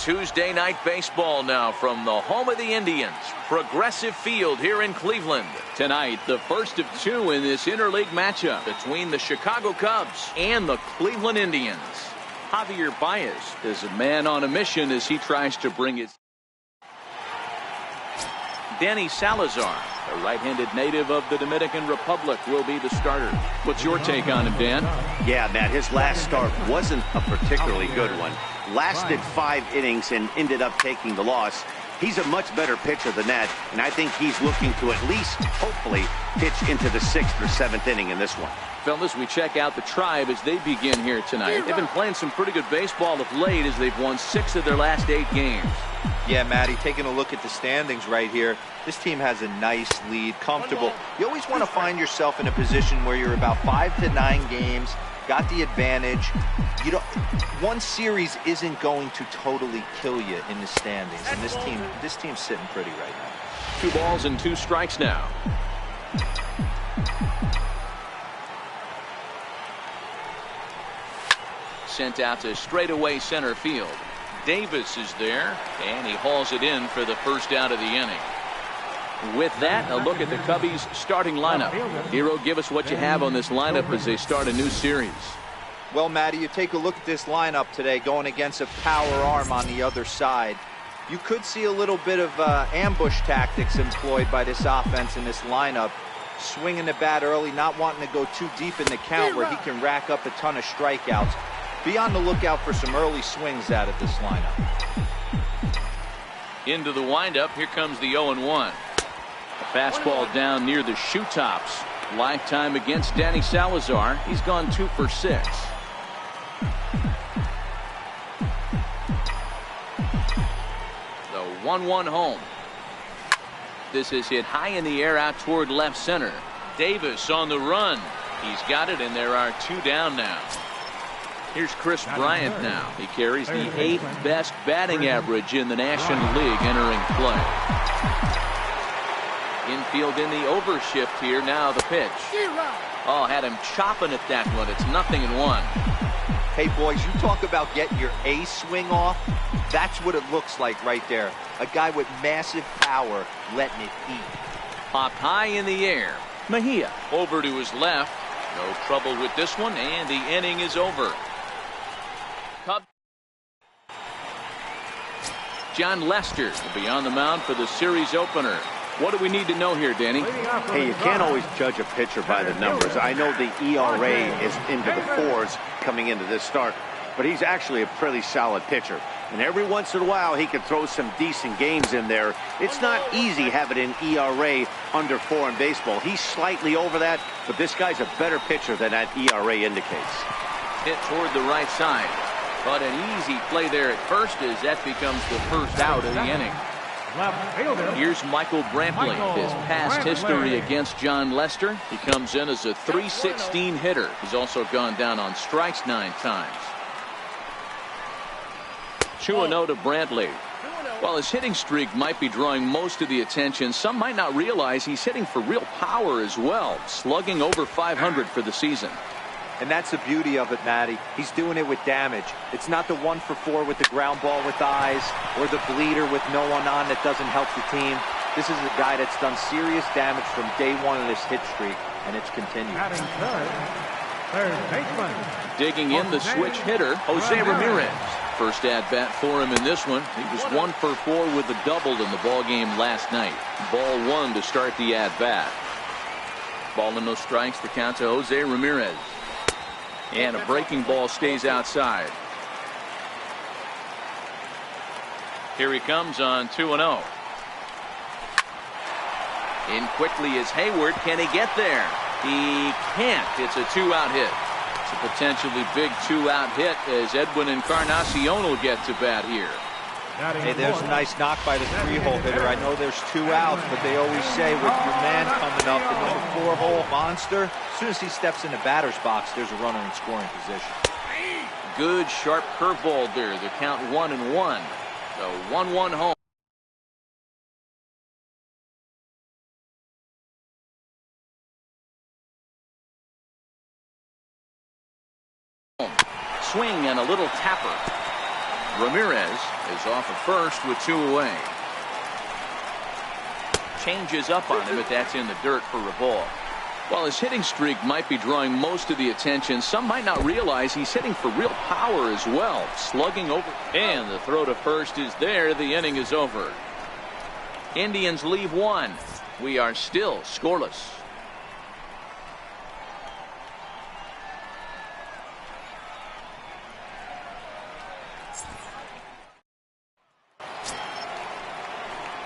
Tuesday night baseball now from the home of the Indians, Progressive Field here in Cleveland. Tonight, the first of two in this interleague matchup between the Chicago Cubs and the Cleveland Indians. Javier Baez is a man on a mission as he tries to bring it. Danny Salazar, a right-handed native of the Dominican Republic, will be the starter. What's your take on him, Dan? Yeah, Matt, his last start wasn't a particularly good one. Lasted 5 innings and ended up taking the loss. He's a much better pitcher than that, and I think he's looking to at least, hopefully, pitch into the 6th or 7th inning in this one. Fellas, we check out the Tribe as they begin here tonight. They've been playing some pretty good baseball of late as they've won 6 of their last 8 games. Yeah, Matty, taking a look at the standings right here, this team has a nice lead, comfortable. You always want to find yourself in a position where you're about 5 to 9 games, got the advantage. You don't, one series isn't going to totally kill you in the standings, and this team's sitting pretty right now. 2 balls and 2 strikes now. Sent out to straightaway center field. Davis is there, and he hauls it in for the first out of the inning. With that, a look at the Cubbies' starting lineup. Hero, give us what you have on this lineup as they start a new series. Well, Matty, you take a look at this lineup today going against a power arm on the other side. You could see a little bit of ambush tactics employed by this offense in this lineup. Swinging the bat early, not wanting to go too deep in the count where he can rack up a ton of strikeouts. Be on the lookout for some early swings out of this lineup. Into the windup, here comes the 0-1. A fastball down near the shoe tops. Lifetime against Danny Salazar. He's gone 2 for 6. The 1-1 home. This is hit high in the air out toward left center. Davis on the run. He's got it, and there are 2 down now. Here's Chris Bryant now. He carries the 8th best batting average in the National League entering play. Infield in the overshift here. Now the pitch. Oh, had him chopping at that one. It's 0-1. Hey, boys, you talk about getting your A swing off. That's what it looks like right there. A guy with massive power letting it eat. Popped high in the air. Mejia over to his left. No trouble with this one, and the inning is over. Cubs. John Lester will be on the mound for the series opener. What do we need to know here, Danny? Hey, you can't always judge a pitcher by the numbers. I know the ERA is into the 4s coming into this start, but he's actually a pretty solid pitcher. And every once in a while, he can throw some decent games in there. It's not easy having an ERA under 4 in baseball. He's slightly over that, but this guy's a better pitcher than that ERA indicates. Hit toward the right side. But an easy play there at first as that becomes the first out of the inning. Here's Michael Brantley. His past history against John Lester. He comes in as a .316 hitter. He's also gone down on strikes 9 times. 2-0 to Brantley. While his hitting streak might be drawing most of the attention, some might not realize he's hitting for real power as well, slugging over .500 for the season. And that's the beauty of it, Matty. He's doing it with damage. It's not the 1 for 4 with the ground ball with eyes or the bleeder with no one on that doesn't help the team. This is a guy that's done serious damage from day 1 of this hit streak, and it's continued. Digging in the switch hitter, Jose Ramirez. First at bat for him in this one. He was 1 for 4 with a double in the ball game last night. Ball 1 to start the at bat. Ball and no strikes. The count to Jose Ramirez. And a breaking ball stays outside. Here he comes on 2-0. In quickly is Hayward. Can he get there? He can't. It's a 2-out hit. It's a potentially big 2-out hit as Edwin Encarnacion will get to bat here. Hey, there's a nice knock by the 3-hole hitter. I know there's 2 outs, but they always say with your man coming up, the number 4-hole monster, as soon as he steps in the batter's box, there's a runner in scoring position. Good sharp curveball there. The count 1-1. The 1-1 home. Swing and a little tapper. Ramirez is off at first with 2 away. Changes up on him, but that's in the dirt for a ball. While his hitting streak might be drawing most of the attention, some might not realize he's hitting for real power as well. Slugging over, and the throw to first is there. The inning is over. Indians leave 1. We are still scoreless.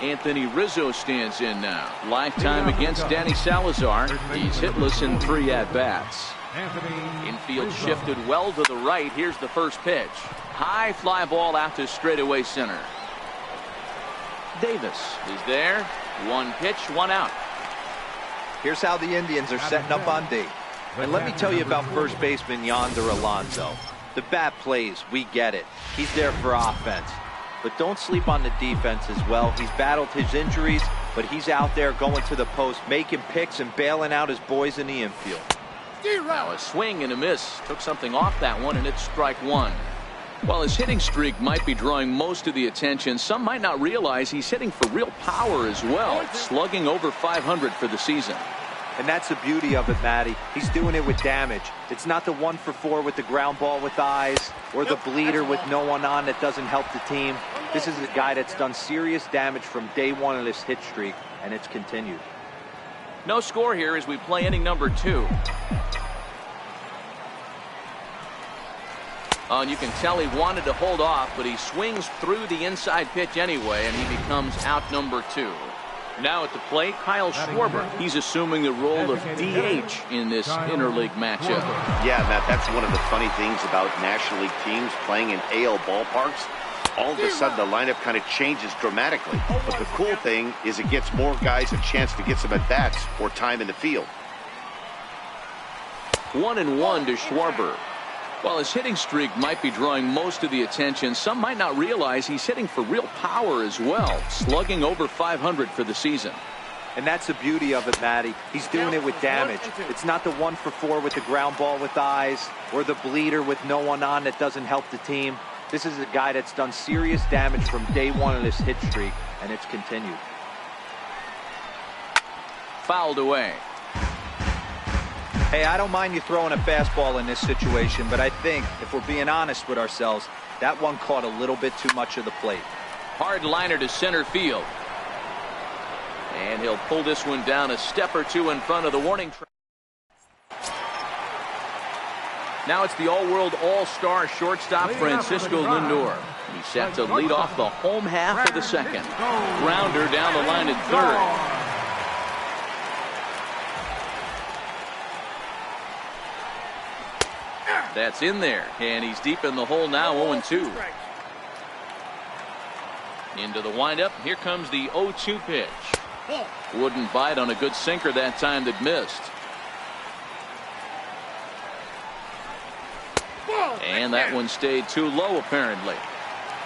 Anthony Rizzo stands in now. Lifetime against Danny Salazar. He's hitless in 3 at-bats. Infield shifted well to the right. Here's the first pitch. High fly ball out to straightaway center. Davis is there. 1 pitch, 1 out. Here's how the Indians are setting up on D. And let me tell you about first baseman Yonder Alonso. The bat plays, we get it. He's there for offense. But don't sleep on the defense as well. He's battled his injuries, but he's out there going to the post, making picks and bailing out his boys in the infield. Now a swing and a miss. Took something off that one, and it's strike 1. While his hitting streak might be drawing most of the attention, some might not realize he's hitting for real power as well. Slugging over 500 for the season. And that's the beauty of it, Matty. He's doing it with damage. It's not the 1 for 4 with the ground ball with eyes or the bleeder with no one on that doesn't help the team. This is a guy that's done serious damage from day 1 of this hit streak, and it's continued. No score here as we play inning number 2. Oh, and you can tell he wanted to hold off, but he swings through the inside pitch anyway, and he becomes out number 2. Now at the plate, Kyle Schwarber. He's assuming the role of DH in this interleague matchup. Yeah, Matt, that's one of the funny things about National League teams playing in AL ballparks. All of a sudden, the lineup kind of changes dramatically. But the cool thing is it gets more guys a chance to get some at-bats or time in the field. 1-1 to Schwarber. While his hitting streak might be drawing most of the attention, some might not realize he's hitting for real power as well. Slugging over 500 for the season. And that's the beauty of it, Matty. He's doing it with damage. It's not the 1 for 4 with the ground ball with eyes or the bleeder with no one on that doesn't help the team. This is a guy that's done serious damage from day 1 of this hit streak, and it's continued. Fouled away. Hey, I don't mind you throwing a fastball in this situation, but I think, if we're being honest with ourselves, that one caught a little bit too much of the plate. Hard liner to center field. And he'll pull this one down a step or 2 in front of the warning track. Now it's the all-world all-star shortstop Francisco Lindor. He's set to lead off the home half of the second. Grounder down the line at third. That's in there, and he's deep in the hole now, 0-2. Into the windup. Here comes the 0-2 pitch. Wouldn't bite on a good sinker that time that missed. And that one stayed too low, apparently.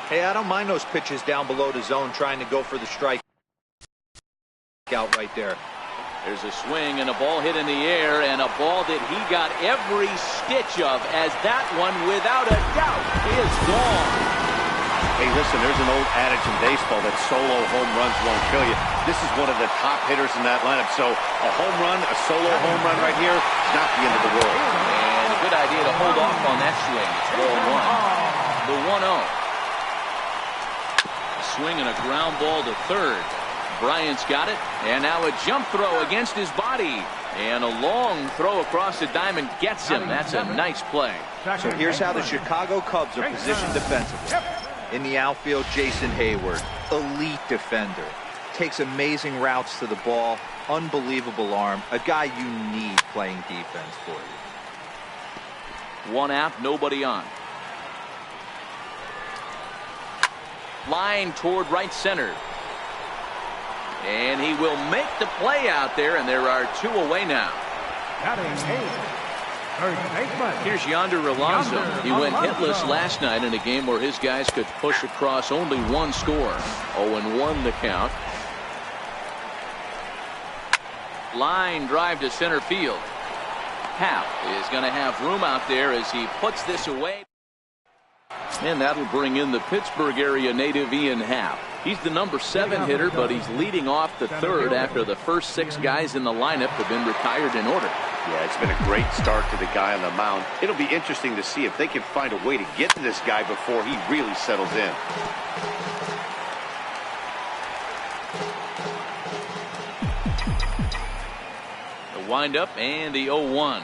Hey, I don't mind those pitches down below the zone trying to go for the strike out right there. There's a swing and a ball hit in the air, and a ball that he got every stitch of, as that one, without a doubt, is gone. Hey, listen, there's an old adage in baseball that solo home runs won't kill you. This is one of the top hitters in that lineup. So a home run, a solo home run right here, not the end of the world. And a good idea to hold off on that swing. It's ball 1. The 1-0. Swing and a ground ball to third. Bryant's got it, and now a jump throw against his body. And a long throw across the diamond gets him. That's a nice play. So here's how the Chicago Cubs are positioned defensively. In the outfield, Jason Hayward, elite defender. Takes amazing routes to the ball, unbelievable arm, a guy you need playing defense for you. 1 out, nobody on. Line toward right center. And he will make the play out there, and there are 2 away now. Here's Yonder Alonso. He went hitless last night in a game where his guys could push across only 1 score. 0-1 the count. Line drive to center field. Happ is going to have room out there as he puts this away. And that'll bring in the Pittsburgh area native Ian Happ. He's the number 7 hitter, but he's leading off the third after the first 6 guys in the lineup have been retired in order. Yeah, it's been a great start to the guy on the mound. It'll be interesting to see if they can find a way to get to this guy before he really settles in. The windup and the 0-1.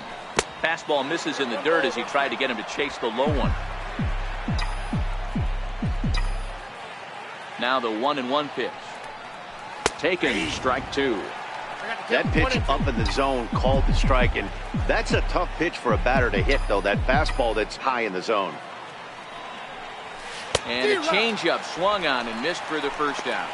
Fastball misses in the dirt as he tried to get him to chase the low one. Now the 1-1 pitch. Taken, strike 2. That pitch up in the zone called the strike, and that's a tough pitch for a batter to hit, though, that fastball that's high in the zone. And a changeup swung on and missed for the first out.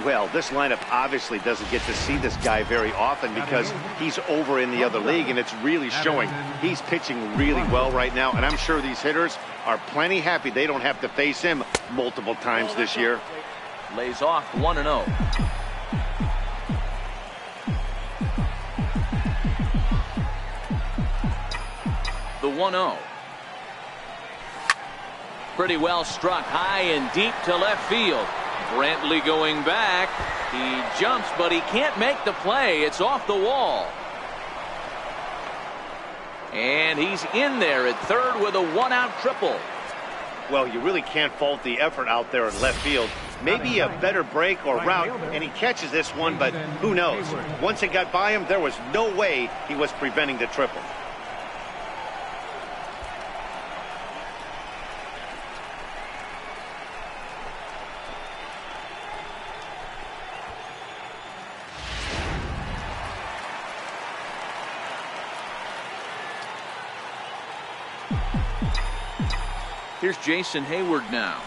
Well, this lineup obviously doesn't get to see this guy very often because he's over in the other league, and it's really showing. He's pitching really well right now, and I'm sure these hitters are plenty happy they don't have to face him multiple times this year. Lays off 1-0. The 1-0. Pretty well struck high and deep to left field. Brantley going back. He jumps, but he can't make the play. It's off the wall. And he's in there at third with a 1-out triple. Well, you really can't fault the effort out there in left field. Maybe a better break or route, and he catches this one, but who knows? Once it got by him, there was no way he was preventing the triple. Here's Jason Hayward now.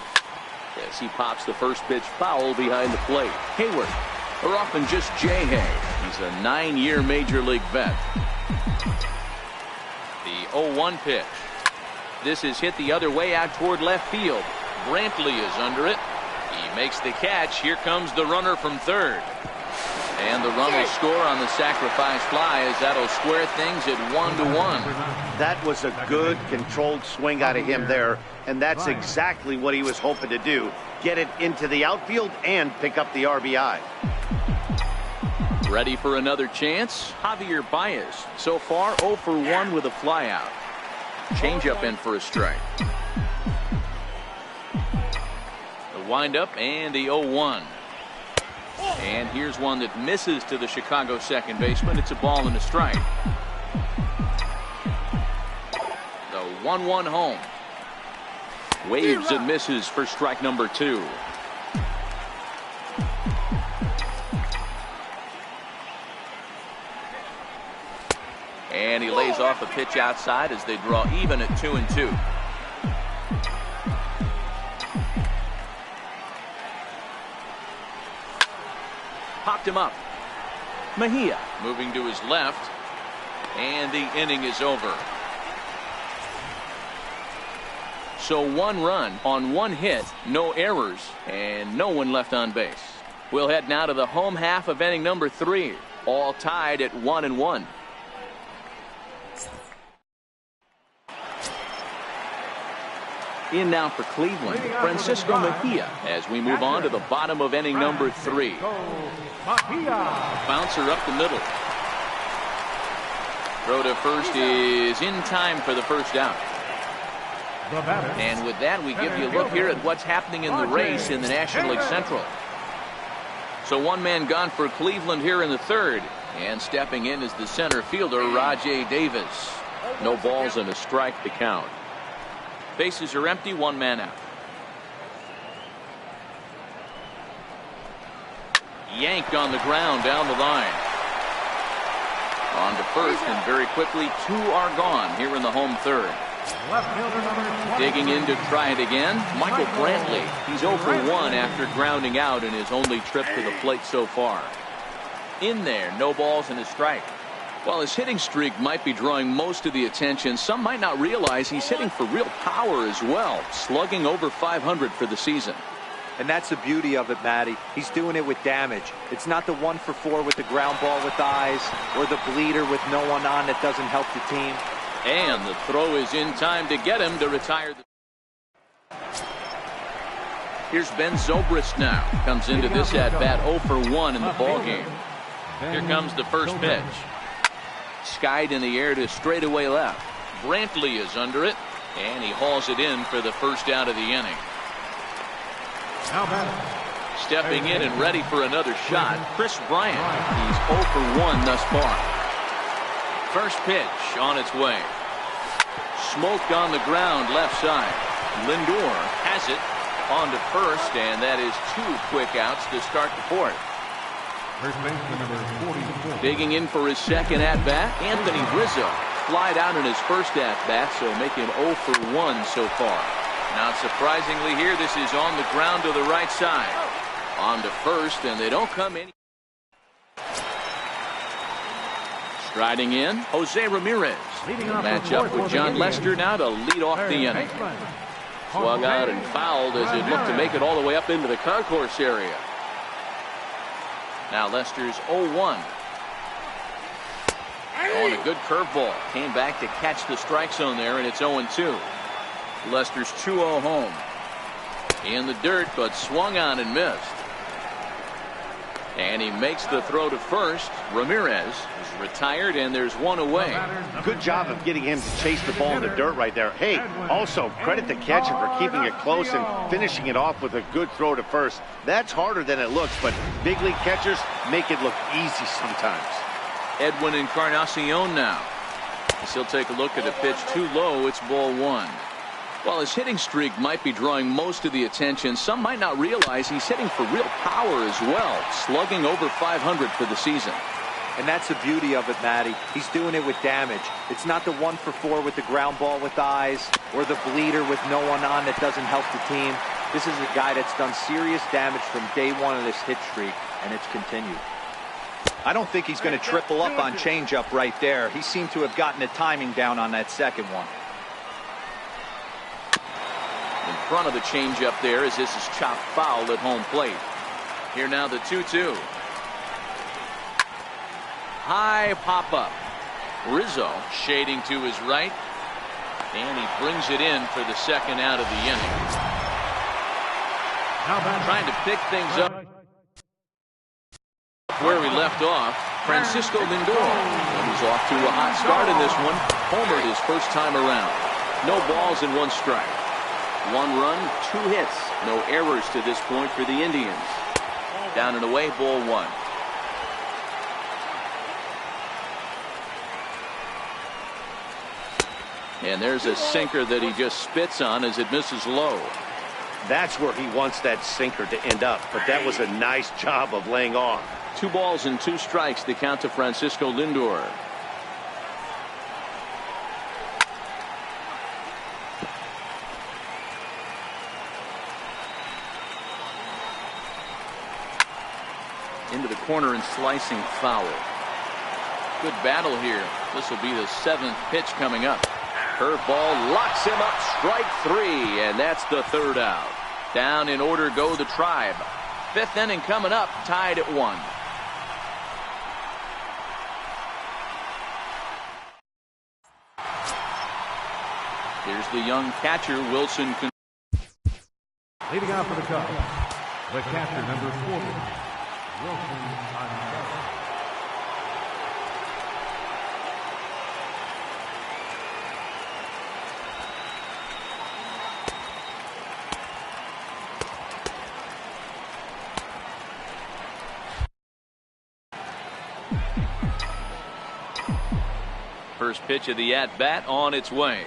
As he pops the first pitch foul behind the plate. Hayward, or often just J-Hay. He's a 9-year Major League vet. The 0-1 pitch. This is hit the other way out toward left field. Brantley is under it. He makes the catch. Here comes the runner from third. And the run will score on the sacrifice fly as that'll square things at 1-1. That was a good controlled swing out of him there, and that's exactly what he was hoping to do. Get it into the outfield and pick up the RBI. Ready for another chance? Javier Baez. So far 0 for 1 with a flyout. Changeup in for a strike. The windup and the 0-1. And here's one that misses to the Chicago second baseman. It's a ball and a strike. The 1-1 home. Waves and misses for strike number 2. And he lays off a pitch outside as they draw even at 2-2. Popped him up. Mejia moving to his left. And the inning is over. So 1 run on 1 hit, no errors, and no one left on base. We'll head now to the home half of inning number 3. All tied at 1-1. In now for Cleveland, Francisco Mejia, as we move on to the bottom of inning number 3. Bouncer up the middle. Throw to first is in time for the first out. And with that, we give you a look here at what's happening in the race in the National League Central. So 1 man gone for Cleveland here in the third. And stepping in is the center fielder, Rajai Davis. No balls and a strike to count. Bases are empty, 1 man out. Yanked on the ground down the line. On to first, and very quickly 2 are gone here in the home third. Digging in to try it again, Michael Brantley. He's 0 for 1 after grounding out in his only trip to the plate so far. In there, no balls and a strike. While his hitting streak might be drawing most of the attention, some might not realize he's hitting for real power as well, slugging over 500 for the season. And that's the beauty of it, Matty. He's doing it with damage. It's not the 1 for 4 with the ground ball with eyes or the bleeder with no one on that doesn't help the team. And the throw is in time to get him to retire the Here's Ben Zobrist now. Comes into this at-bat 0 for 1 in the ballgame. Here comes the first pitch. Skied in the air to straightaway left. Brantley is under it, and he hauls it in for the first out of the inning. Stepping in and ready for another shot, Chris Bryant. He's 0 for 1 thus far. First pitch on its way. Smoked on the ground left side. Lindor has it on to first, and that is 2 quick outs to start the fourth. Digging in for his second at-bat, Anthony Rizzo. Flied out in his first at-bat, so making 0 for 1 so far. Not surprisingly here, this is on the ground to the right side. On to first, and they don't come in. Striding in, Jose Ramirez. Match up with John Lester now to lead off the inning. Swung out and fouled as it looked to make it all the way up into the concourse area. Now Lester's 0-1. On a good curveball. Came back to catch the strike zone there, and it's 0-2. Lester's 2-0 home. In the dirt, but swung on and missed. And he makes the throw to first. Ramirez is retired, and there's one away. Good job of getting him to chase the ball in the dirt right there. Hey, also credit the catcher for keeping it close and finishing it off with a good throw to first. That's harder than it looks, but big league catchers make it look easy sometimes. Edwin Encarnacion now. As he'll take a look at a pitch too low. It's ball 1. While his hitting streak might be drawing most of the attention, some might not realize he's hitting for real power as well, slugging over 500 for the season. And that's the beauty of it, Matty. He's doing it with damage. It's not the 1 for 4 with the ground ball with eyes or the bleeder with no one on that doesn't help the team. This is a guy that's done serious damage from day 1 of this hit streak, and it's continued. I don't think he's going to triple up on changeup right there. He seemed to have gotten the timing down on that second one. In front of the changeup there as this is chopped foul at home plate. Here now the 2-2. High pop-up. Rizzo shading to his right. And he brings it in for the second out of the inning. Trying to pick things up where we left off. Francisco Lindor. He's off to a hot start in this one. Homered his first time around. No balls and 1 strike. 1 run, 2 hits. No errors to this point for the Indians. Down and away, ball 1. And there's a sinker that he just spits on as it misses low. That's where he wants that sinker to end up, but that was a nice job of laying off. 2 balls and 2 strikes to count to Francisco Lindor. Into the corner and slicing foul. Good battle here. This will be the 7th pitch coming up. Curveball locks him up. Strike 3, and that's the 3rd out. Down in order go the Tribe. 5th inning coming up, tied at 1. Here's the young catcher, Wilson. Leading off for the Cubs, the catcher, number 40, Wilson. First pitch of the at-bat on its way.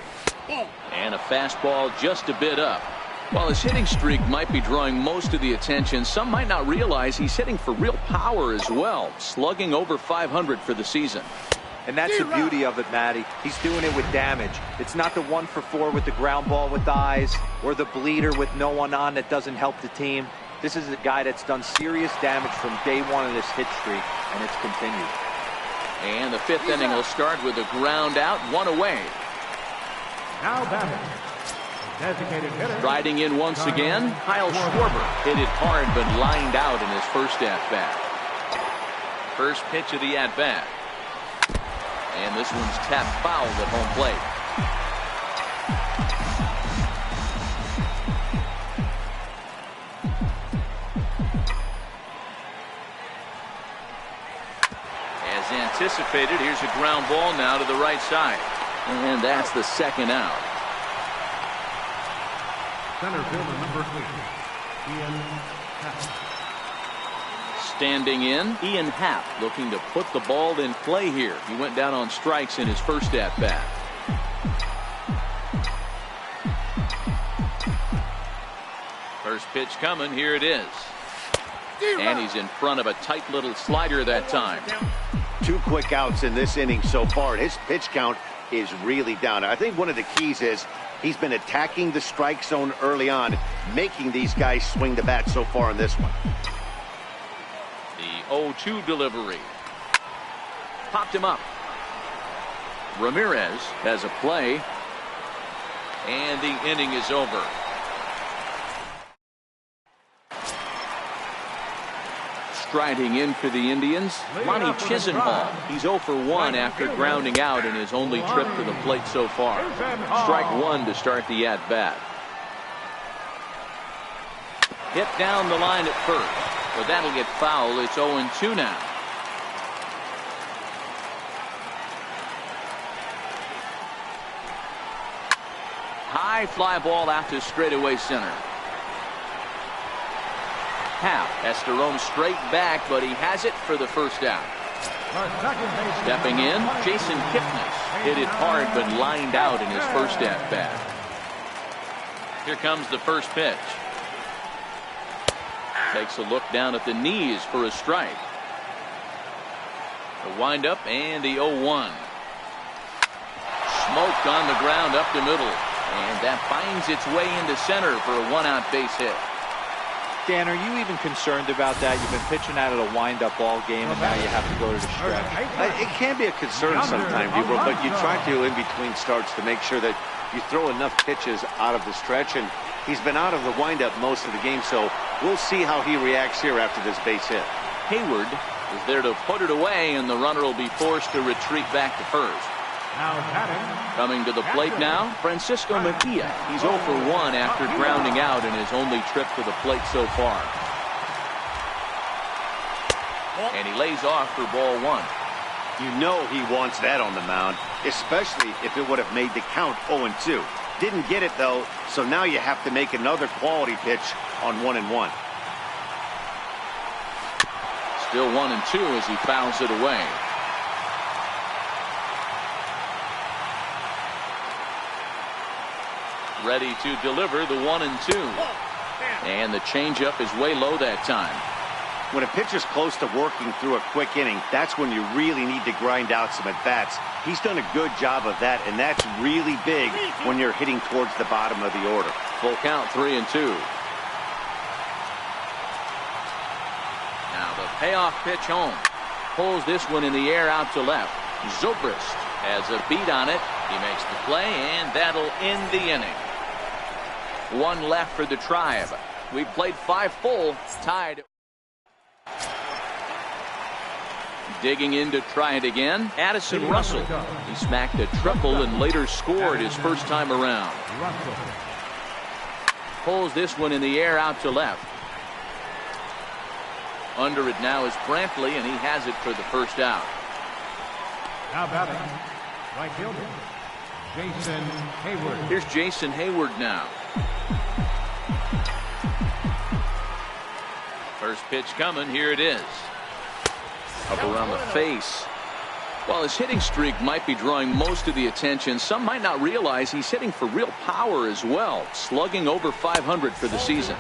And a fastball just a bit up. While his hitting streak might be drawing most of the attention, some might not realize he's hitting for real power as well, slugging over 500 for the season. And that's the beauty of it, Matty. He's doing it with damage. It's not the 1 for 4 with the ground ball with eyes or the bleeder with no one on that doesn't help the team. This is a guy that's done serious damage from day 1 of this hit streak, and it's continued. And the 5th inning will start with a ground out, 1 away. Now batting, designated hitter. Riding in once again, Kyle Schwarber hit it hard but lined out in his first at-bat. First pitch of the at-bat. And this one's tapped foul at home plate. anticipated. Here's a ground ball now to the right side. And that's the second out. Center fielder number 8, Ian Happ. Standing in, Ian Happ looking to put the ball in play here. He went down on strikes in his first at-bat. First pitch coming. Here it is. And he's in front of a tight little slider that time. 2 quick outs in this inning so far. His pitch count is really down. I think one of the keys is he's been attacking the strike zone early on, making these guys swing the bat so far in this one. The 0-2 delivery. Popped him up. Ramirez has a play. And the inning is over. Striding in for the Indians, Lonnie Chisenhall. He's 0 for 1 after grounding out in his only trip to the plate so far. Strike 1 to start the at-bat. Hit down the line at first. But that'll get foul. It's 0-2 now. High fly ball out to straightaway center. Happ has to roam straight back, but he has it for the first out. Stepping in, Jason Kipnis hit it hard but lined out in his first at-bat. Here comes the first pitch. Takes a look down at the knees for a strike. The windup and the 0-1. Smoked on the ground up the middle. And that finds its way into center for a 1-out base hit. Dan, are you even concerned about that? You've been pitching out of a wind-up ball game, and now you have to go to the stretch. It can be a concern sometimes, but you try to, in between starts, to make sure that you throw enough pitches out of the stretch. And he's been out of the windup most of the game, so we'll see how he reacts here after this base hit. Hayward is there to put it away, and the runner will be forced to retreat back to first. Coming to the plate now, Francisco Mejia. He's 0 for 1 after grounding out in his only trip to the plate so far. And he lays off for ball 1. You know he wants that on the mound, especially if it would have made the count 0-2. Didn't get it, though, so now you have to make another quality pitch on 1-1. Still 1-2 as he fouls it away. Ready to deliver the 1-2. And the changeup is way low that time. When a pitcher's close to working through a quick inning, that's when you really need to grind out some at-bats. He's done a good job of that, and that's really big when you're hitting towards the bottom of the order. Full count, 3-2. Now the payoff pitch home. Pulls this one in the air out to left. Zobrist has a beat on it. He makes the play, and that'll end the inning. 1 left for the Tribe. We've played 5 full, tied. Digging in to try it again, Addison Russell. He smacked a triple and later scored his first time around. Pulls this one in the air out to left. Under it now is Brantley, and he has it for the first out. Now batting, right fielder, Jason Hayward. Here's Jason Hayward now. First pitch coming. Here it is. Up around the face. While his hitting streak might be drawing most of the attention, some might not realize he's hitting for real power as well, slugging over 500 for the season.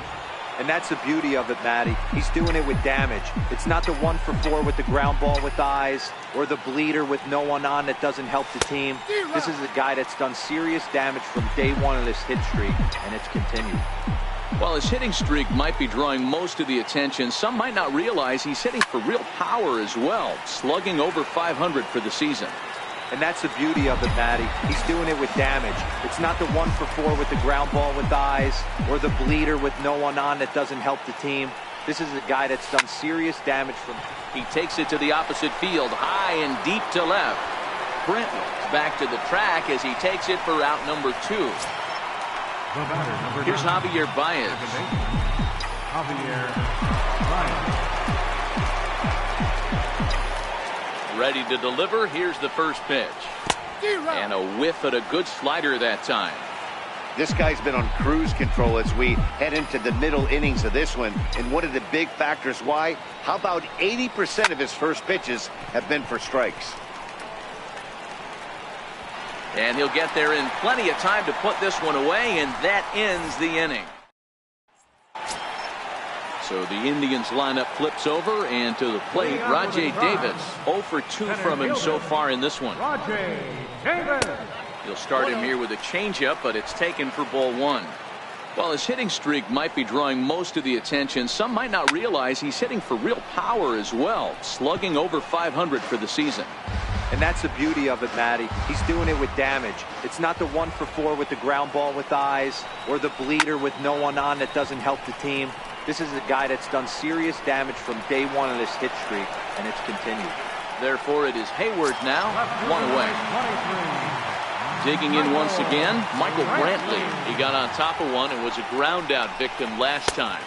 And that's the beauty of it, Matty. He's doing it with damage. It's not the 1 for 4 with the ground ball with eyes or the bleeder with no one on that doesn't help the team. This is a guy that's done serious damage from day 1 of this hit streak, and it's continued. While his hitting streak might be drawing most of the attention, some might not realize he's hitting for real power as well, slugging over 500 for the season. And that's the beauty of it, Matty. He's doing it with damage. It's not the 1 for 4 with the ground ball with eyes or the bleeder with no one on that doesn't help the team. This is a guy that's done serious damage from. He takes it to the opposite field, high and deep to left. Brantley back to the track as he takes it for out number 2. Here's Javier Baez. Javier Baez. Ready to deliver. Here's the first pitch. And a whiff at a good slider that time. This guy's been on cruise control as we head into the middle innings of this one. And one of the big factors why, how about 80% of his first pitches have been for strikes? And he'll get there in plenty of time to put this one away, and that ends the inning. So the Indians lineup flips over, and to the plate, Rajay Davis. 0 for 2 from him so far in this one. Rajay Davis. He'll start him here with a changeup, but it's taken for ball 1. While his hitting streak might be drawing most of the attention, some might not realize he's hitting for real power as well, slugging over 500 for the season. And that's the beauty of it, Matty. He's doing it with damage. It's not the 1 for 4 with the ground ball with eyes, or the bleeder with no one on that doesn't help the team. This is a guy that's done serious damage from day 1 of this hit streak, and it's continued. Therefore, it is Hayward now, 1 away. Digging in once again, Michael Brantley. He got on top of one and was a ground out victim last time.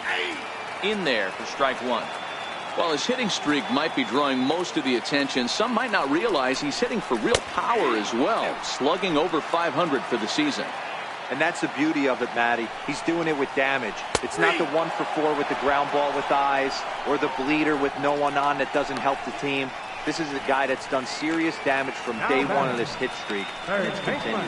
In there for strike 1. While his hitting streak might be drawing most of the attention, some might not realize he's hitting for real power as well, slugging over 500 for the season. And that's the beauty of it, Matty. He's doing it with damage. It's not the 1 for 4 with the ground ball with eyes, or the bleeder with no one on that doesn't help the team. This is a guy that's done serious damage from day 1 of this hit streak, and it's continuing.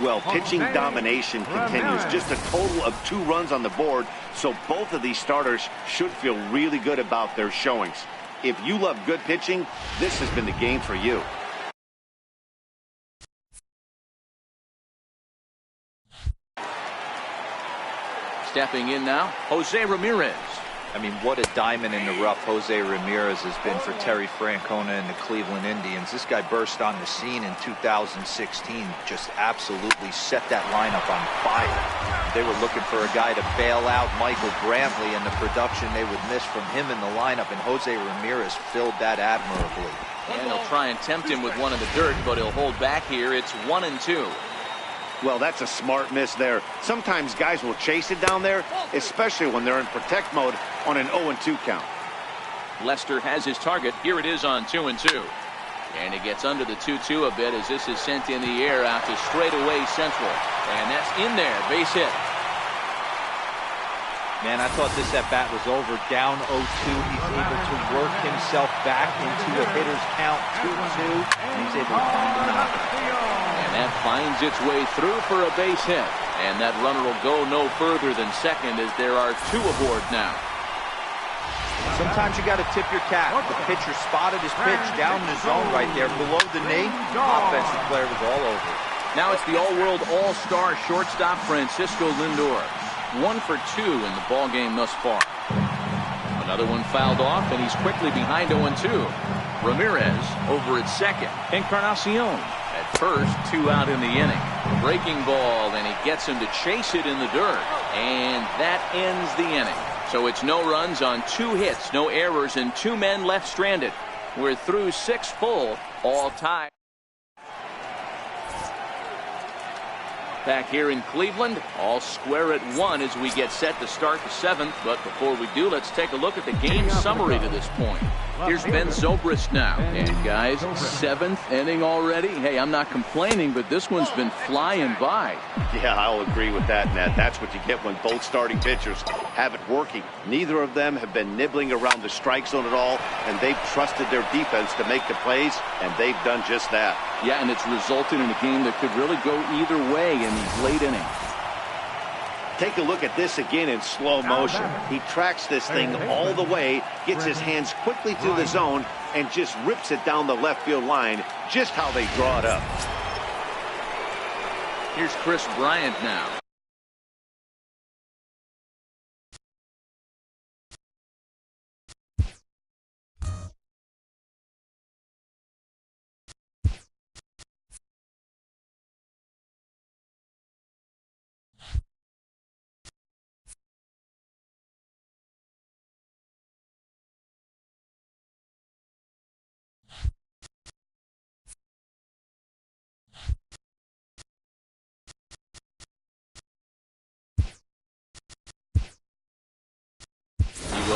Well, pitching domination continues. Just a total of 2 runs on the board, so both of these starters should feel really good about their showings. If you love good pitching, this has been the game for you. Stepping in now, Jose Ramirez. I mean, what a diamond in the rough Jose Ramirez has been for Terry Francona and the Cleveland Indians. This guy burst on the scene in 2016, just absolutely set that lineup on fire. They were looking for a guy to bail out Michael Brantley, and the production they would miss from him in the lineup, and Jose Ramirez filled that admirably. And they'll try and tempt him with one in the dirt, but he'll hold back here. It's 1-2. Well, that's a smart miss there. Sometimes guys will chase it down there, especially when they're in protect mode on an 0-2 count. Lester has his target. Here it is on 2-2. And he gets under the 2-2 a bit as this is sent in the air out to straightaway central. And that's in there. Base hit. Man, I thought this at-bat was over. Down 0-2. He's able to work himself back into a hitter's count 2-2. And he's able to find the knocker. And that finds its way through for a base hit. And that runner will go no further than second as there are 2 aboard now. Sometimes you got to tip your cap. The pitcher spotted his pitch down in the zone right there below the knee. Offensive player was all over. Now it's the all-world all-star shortstop Francisco Lindor. 1 for 2 in the ballgame thus far. Another one fouled off, and he's quickly behind 0-2. Ramirez over at second. Encarnacion at first, 2 out in the inning. Breaking ball, and he gets him to chase it in the dirt. And that ends the inning. So it's no runs on 2 hits, no errors, and 2 men left stranded. We're through 6 full, all tied. Back here in Cleveland, all square at 1 as we get set to start the 7th. But before we do, let's take a look at the game summary to this point. Here's Ben Zobrist now. And guys, 7th inning already. Hey, I'm not complaining, but this one's been flying by. Yeah, I'll agree with that, Ned. That's what you get when both starting pitchers have it working. Neither of them have been nibbling around the strike zone at all, and they've trusted their defense to make the plays, and they've done just that. Yeah, and it's resulted in a game that could really go either way in these late innings. Take a look at this again in slow motion. He tracks this thing all the way, gets his hands quickly through the zone, and just rips it down the left field line, just how they draw it up. Here's Chris Bryant now.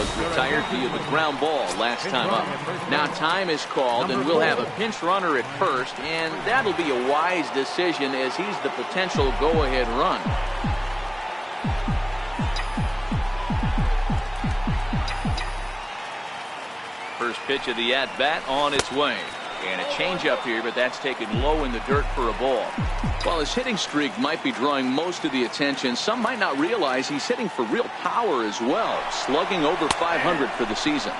was retired via the ground ball last time up. Now time is called, and we'll have a pinch runner at first, and that'll be a wise decision as he's the potential go-ahead run. First pitch of the at-bat on its way. And a changeup here, but that's taken low in the dirt for a ball. While his hitting streak might be drawing most of the attention, some might not realize he's hitting for real power as well, slugging over 500 for the season.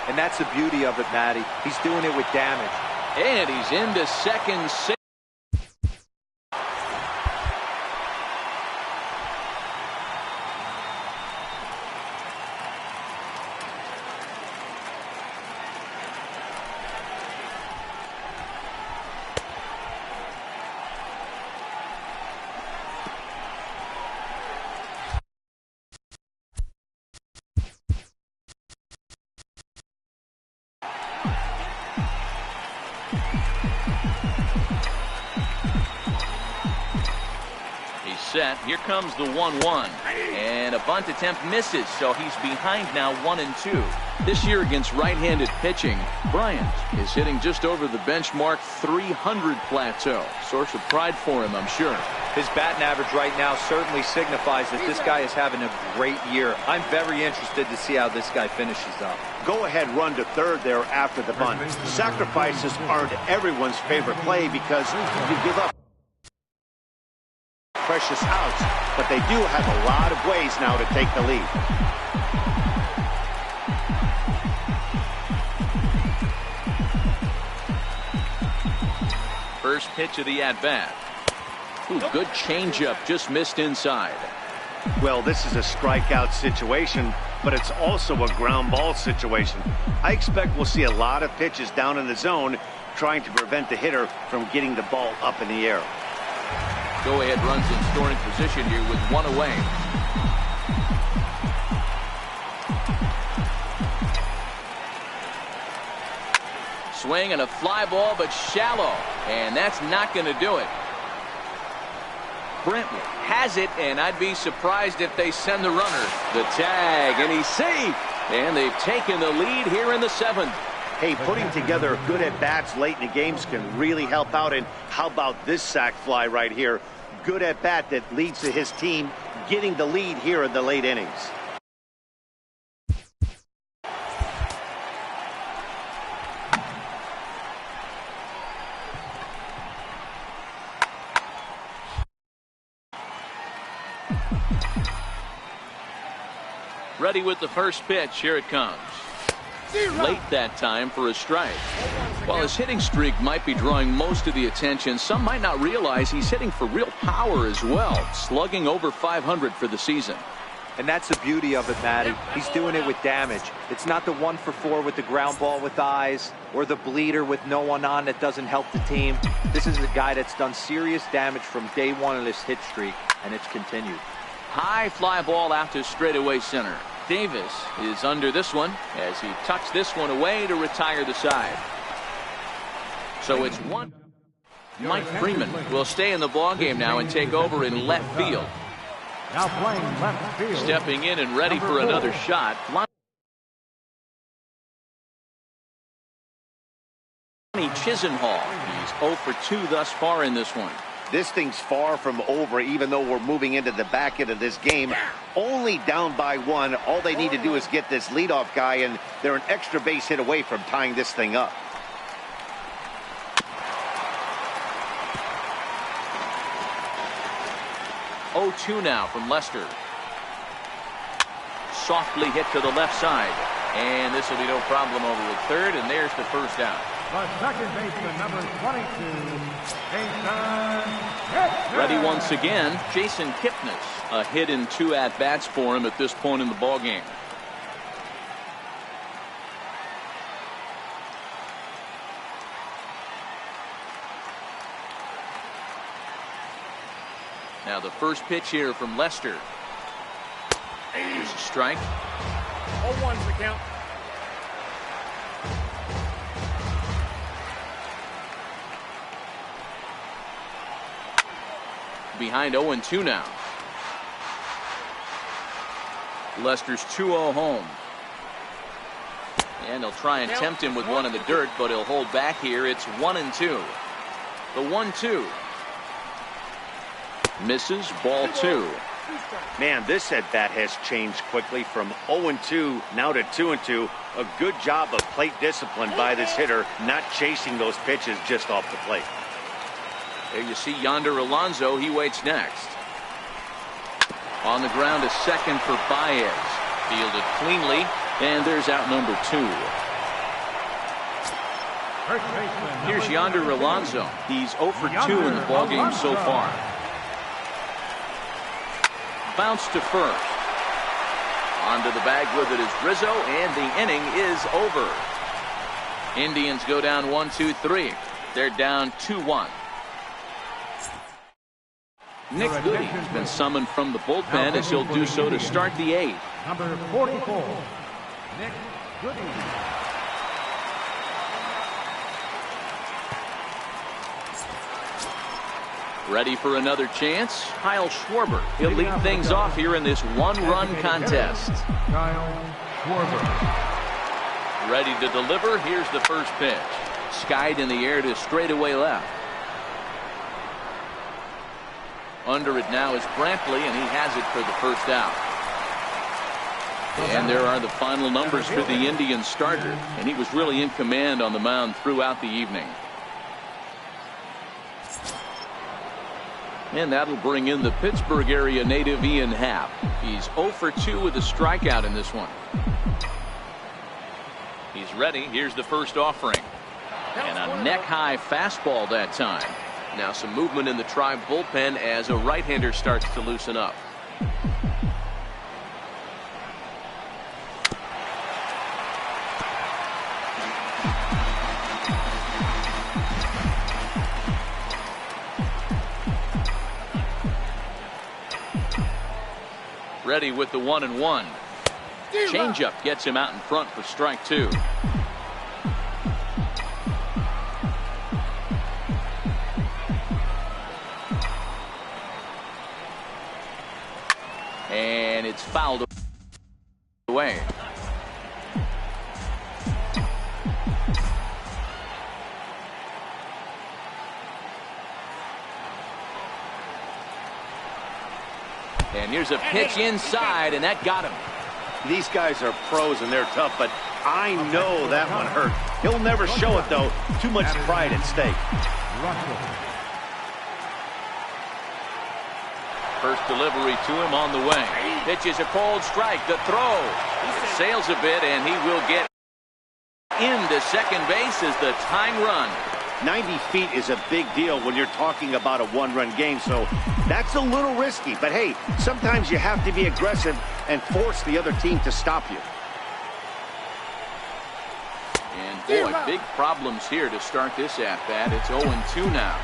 And that's the beauty of it, Matty. He's doing it with damage. And he's into second safe. Set. Here comes the 1-1, and a bunt attempt misses, so he's behind now 1-2. This year against right-handed pitching, Bryant is hitting just over the benchmark 300 plateau. Source of pride for him, I'm sure. His batting average right now certainly signifies that this guy is having a great year. I'm very interested to see how this guy finishes up. Go ahead run to third there after the bunt. Sacrifices aren't everyone's favorite play because you give up precious outs, but they do have a lot of ways now to take the lead. First pitch of the at-bat. Good changeup, just missed inside. Well, this is a strikeout situation, but it's also a ground ball situation. I expect we'll see a lot of pitches down in the zone trying to prevent the hitter from getting the ball up in the air. Go-ahead runs in scoring position here with one away. Swing and a fly ball, but shallow, and that's not going to do it. Brentwood has it, and I'd be surprised if they send the runner. The tag, and he's safe, and they've taken the lead here in the 7th. Hey, putting together good at-bats late in the games can really help out, and how about this sac fly right here? Good at-bat that leads to his team getting the lead here in the late innings. Ready with the first pitch. Here it comes. Late that time for a strike. While his hitting streak might be drawing most of the attention, some might not realize he's hitting for real power as well, slugging over 500 for the season. And that's the beauty of it, Matty. He's doing it with damage. It's not the 1-for-4 with the ground ball with eyes or the bleeder with no one on that doesn't help the team. This is a guy that's done serious damage from day one of this hit streak, and it's continued. High fly ball out to straightaway center. Davis is under this one as he tucks this one away to retire the side. So it's one. Mike Freeman will stay in the ballgame now and take over in left field. Now playing left field. Stepping in and ready for another shot. Chisenhall. He's 0 for 2 thus far in this one. This thing's far from over, even though we're moving into the back end of this game. Only down by 1. All they need to do is get this leadoff guy, and they're an extra base hit away from tying this thing up. Oh-2 now from Lester. Softly hit to the left side. And this will be no problem over at third, and there's the first out. The second baseman, number 22, Ready once again, Jason Kipnis. A hit in 2 at-bats for him at this point in the ballgame. Now the first pitch here from Lester. Here's a strike. 0-1's the count. Behind 0-2 now. Lester's 2-0 home. And they'll try and tempt him with one in the dirt, but he'll hold back here. It's 1-2. The 1-2. Misses, ball 2. Man, this at-bat has changed quickly from 0-2 now to 2-2. A good job of plate discipline by this hitter, not chasing those pitches just off the plate. There you see Yonder Alonso. He waits next. On the ground to second for Baez. Fielded cleanly, and there's out number 2. Here's Yonder Alonso. He's 0 for 2 in the ballgame so far. Bounce to first. Onto the bag with it is Rizzo, and the inning is over. Indians go down 1-2-3. They're down 2-1. Nick Goody has been summoned from the bullpen as he'll do so to start the 8th. Number 44, Nick Goody. Ready for another chance? Kyle Schwarber. He'll lead things off here in this one-run contest. Kyle Schwarber. Ready to deliver. Here's the first pitch. Skied in the air to straightaway left. Under it now is Brantley, and he has it for the first out. And there are the final numbers for the Indian starter, and he was really in command on the mound throughout the evening. And that'll bring in the Pittsburgh area native Ian Happ. He's 0 for 2 with a strikeout in this one. He's ready. Here's the first offering. And a neck-high fastball that time. Now some movement in the Tribe bullpen as a right-hander starts to loosen up. Ready with the 1-1. Changeup gets him out in front for strike 2. And it's fouled away. And here's a pitch inside, and that got him. These guys are pros and they're tough, but I know that one hurt. He'll never show it, though. Too much pride at stake. First delivery to him on the way. Pitches a cold strike. The throw. It sails a bit, and he will get into second base as the tying run. 90 feet is a big deal when you're talking about a one-run game, so that's a little risky. But, hey, sometimes you have to be aggressive and force the other team to stop you. And, boy, big problems here to start this at-bat. It's 0-2 now.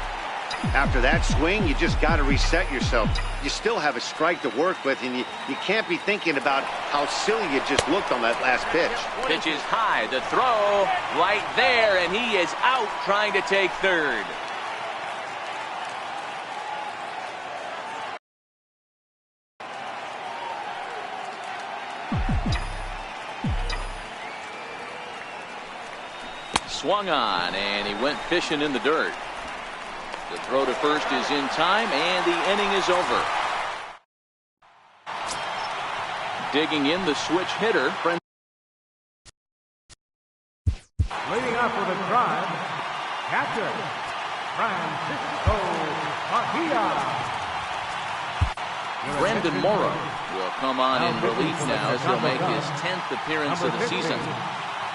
After that swing, you just got to reset yourself. You still have a strike to work with, and you can't be thinking about how silly you just looked on that last pitch. Pitch is high. The throw right there, and he is out trying to take third. Swung on, and he went fishing in the dirt. The throw to first is in time, and the inning is over. Digging in the switch hitter. Leading up for the Tribe, catcher, Francisco Mejia. Brendan Morrow will come on in relief now as he'll make his 10th appearance of the season.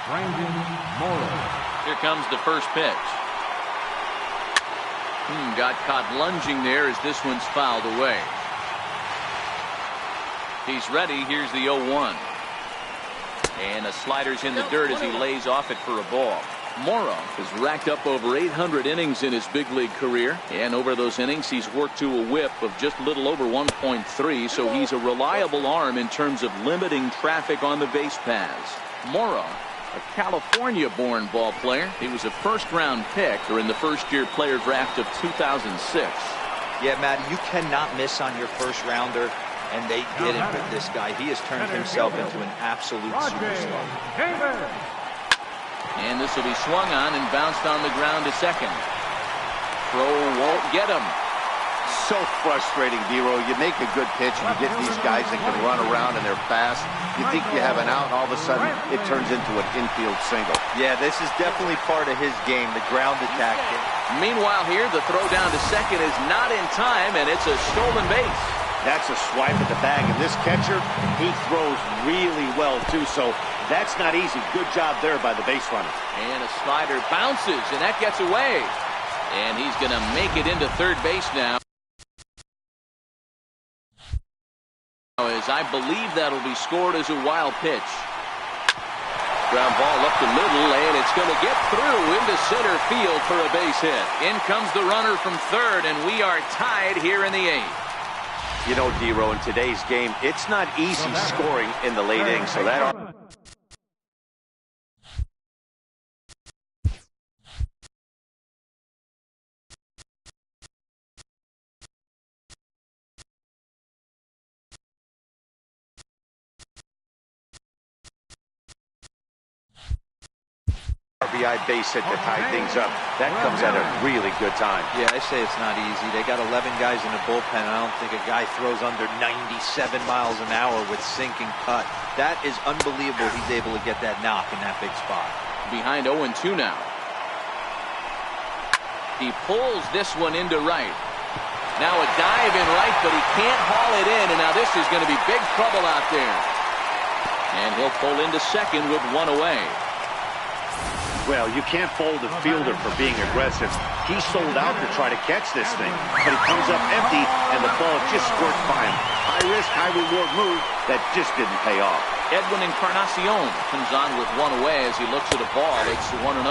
Brendan Morrow. Here comes the first pitch. Got caught lunging there as this one's fouled away. He's ready. Here's the 0-1. And a slider's in the dirt as he lays off it for a ball. Morrow has racked up over 800 innings in his big league career. And over those innings, he's worked to a whip of just a little over 1.3. So he's a reliable arm in terms of limiting traffic on the base paths. Morrow, a California-born ball player. He was a first-round pick during the first-year player draft of 2006. Yeah, Matt, you cannot miss on your first-rounder, and they didn't with this guy. He has turned himself into an absolute superstar. And this will be swung on and bounced on the ground to second. Throw won't get him. So frustrating, D-Row. You make a good pitch and you get these guys that can run around and they're fast. You think you have an out, and all of a sudden it turns into an infield single. Yeah, this is definitely part of his game, the ground attack. Meanwhile here, the throw down to second is not in time, and it's a stolen base. That's a swipe at the bag, and this catcher, he throws really well, too, so that's not easy. Good job there by the base runner. And a slider bounces, and that gets away. And he's going to make it into third base now. As I believe that'll be scored as a wild pitch. Ground ball up the middle, and it's going to get through into center field for a base hit. In comes the runner from third, and we are tied here in the eighth. You know, D-Row, in today's game, it's not easy scoring in the late innings, so that... RBI base hit to tie things up. That comes at a really good time. Yeah, I say it's not easy. They got 11 guys in the bullpen. I don't think a guy throws under 97 miles an hour with sinking cut. That is unbelievable he's able to get that knock in that big spot. Behind 0-2 now. He pulls this one into right. Now a dive in right, but he can't haul it in, and now this is going to be big trouble out there. And he'll pull into second with one away. Well, you can't fault the fielder for being aggressive. He sold out to try to catch this thing, but it comes up empty, and the ball just squirts by him. High risk, high reward move that just didn't pay off. Edwin Encarnacion comes on with one away as he looks at a ball. It's 1-0.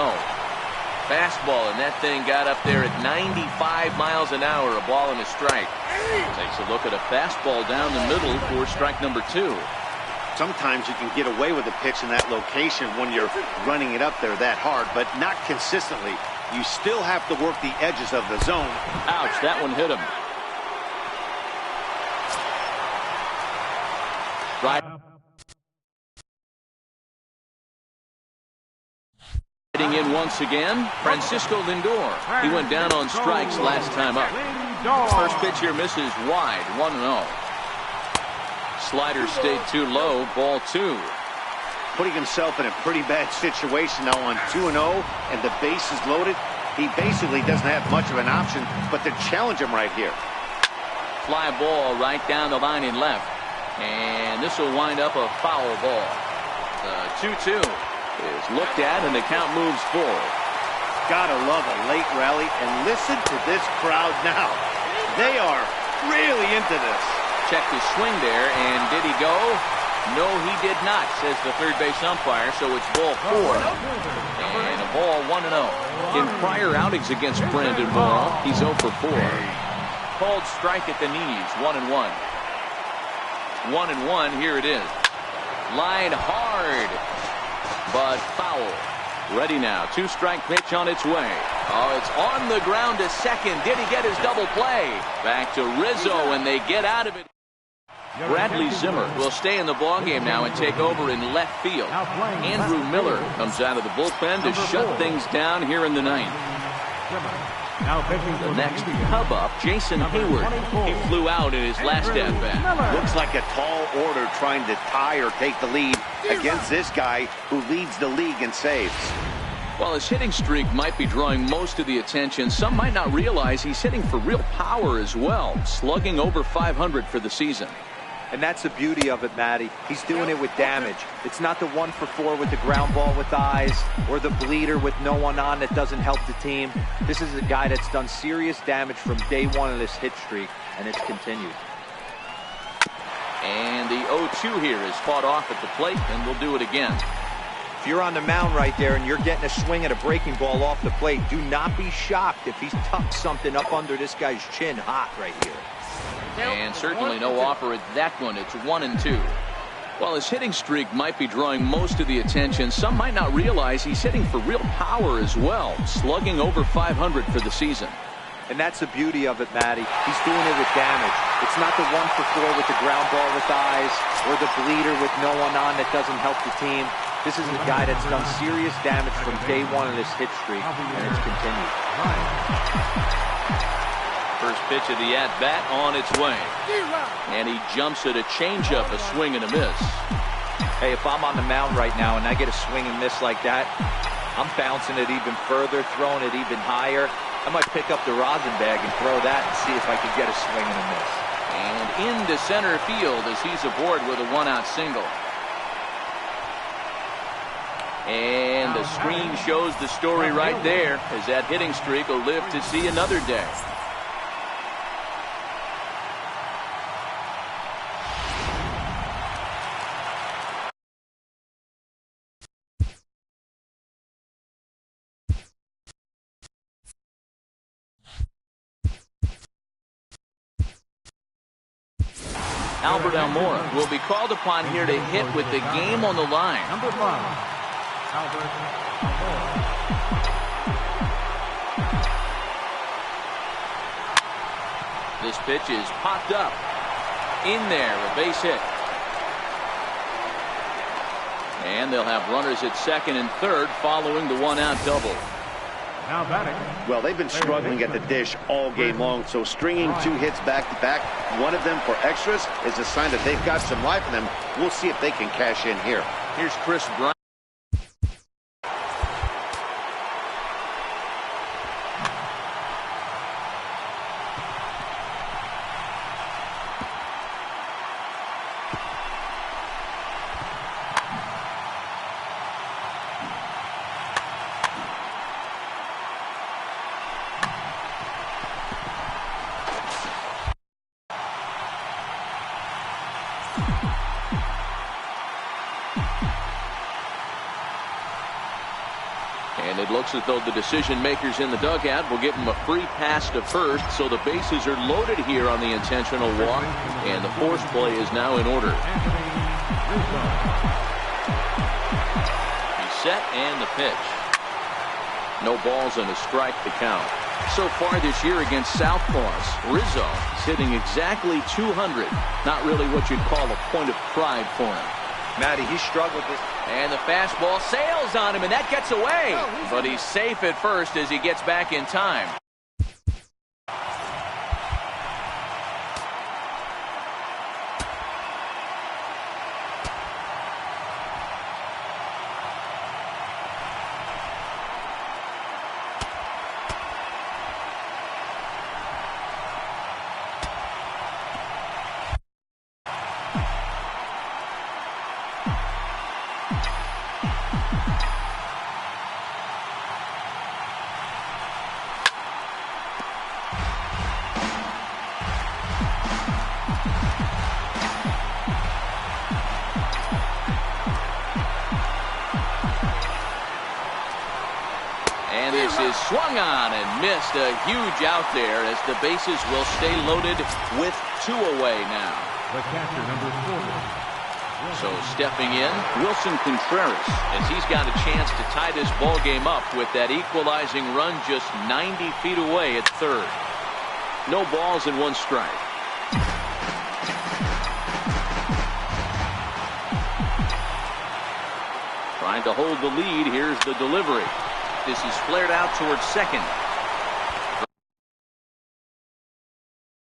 Fastball, and that thing got up there at 95 miles an hour, a ball and a strike. Takes a look at a fastball down the middle for strike number 2. Sometimes you can get away with a pitch in that location when you're running it up there that hard, but not consistently. You still have to work the edges of the zone. Ouch, that one hit him. Right. Hitting in once again, Francisco Lindor. He went down on strikes last time up. First pitch here misses wide, 1-0. Slider stayed too low, ball 2. Putting himself in a pretty bad situation now on 2-0, and the base is loaded. He basically doesn't have much of an option but to challenge him right here. Fly ball right down the line in left. And this will wind up a foul ball. The 2-2 is looked at, and the count moves forward. Gotta love a late rally, and listen to this crowd now. They are really into this. Checked his swing there, and did he go? No, he did not, says the third base umpire, so it's ball 4. And a ball 1-0. In prior outings against Brandon Morrow, he's 0 for 4. Called strike at the knees, 1-1. 1-1, here it is. Line hard, but foul. Ready now, 2-strike pitch on its way. Oh, it's on the ground to second. Did he get his double play? Back to Rizzo, and they get out of it. Bradley Zimmer will stay in the ballgame now and take over in left field. Andrew Miller comes out of the bullpen to shut things down here in the ninth. The next Cub up, Jason Hayward. He flew out in his last at-bat. Looks like a tall order trying to tie or take the lead against this guy who leads the league in saves. While his hitting streak might be drawing most of the attention, some might not realize he's hitting for real power as well, slugging over 500 for the season. And that's the beauty of it, Matty. He's doing it with damage. It's not the 1 for 4 with the ground ball with eyes or the bleeder with no one on that doesn't help the team. This is a guy that's done serious damage from day 1 of this hit streak, and it's continued. And the 0-2 here is fought off at the plate, and we'll do it again. If you're on the mound right there and you're getting a swing at a breaking ball off the plate, do not be shocked if he's tucked something up under this guy's chin hot right here. And certainly no offer at that one. It's 1-2. While his hitting streak might be drawing most of the attention, some might not realize he's hitting for real power as well, slugging over 500 for the season. And that's the beauty of it, Matty. He's doing it with damage. It's not the 1-for-4 with the ground ball with eyes or the bleeder with no one on that doesn't help the team. This is a guy that's done serious damage from day one of this hit streak, and it's continued. First pitch of the at-bat on its way. And he jumps at a changeup, a swing and a miss. Hey, if I'm on the mound right now and I get a swing and miss like that, I'm bouncing it even further, throwing it even higher. I might pick up the rosin bag and throw that and see if I can get a swing and a miss. And into center field as he's aboard with a one-out single. And the screen shows the story right there, as that hitting streak will live to see another day. Albert Almora will be called upon here to hit with the game on the line. Number 5, Albert Almora. This pitch is popped up. In there, a base hit. And they'll have runners at second and third following the one-out double. Now batting. Well, they've been struggling at the dish all game long, so stringing 2 hits back-to-back, one of them for extras, is a sign that they've got some life in them. We'll see if they can cash in here. Here's Chris Bryant. And it looks as though the decision makers in the dugout will give him a free pass to first, so the bases are loaded here on the intentional walk, and the force play is now in order. He's set, and the pitch. No balls and a strike to count. So far this year against Southpaws, Rizzo is hitting exactly 200. Not really what you'd call a point of pride for him. Matty, he struggled this. And the fastball sails on him, and that gets away. But he's safe at first as he gets back in time. Is swung on and missed. A huge out there as the bases will stay loaded with 2 away now. The catcher, number 40. So stepping in, Wilson Contreras, as he's got a chance to tie this ball game up with that equalizing run just 90 feet away at third. No balls and 1 strike. Trying to hold the lead. Here's the delivery. This is flared out towards second.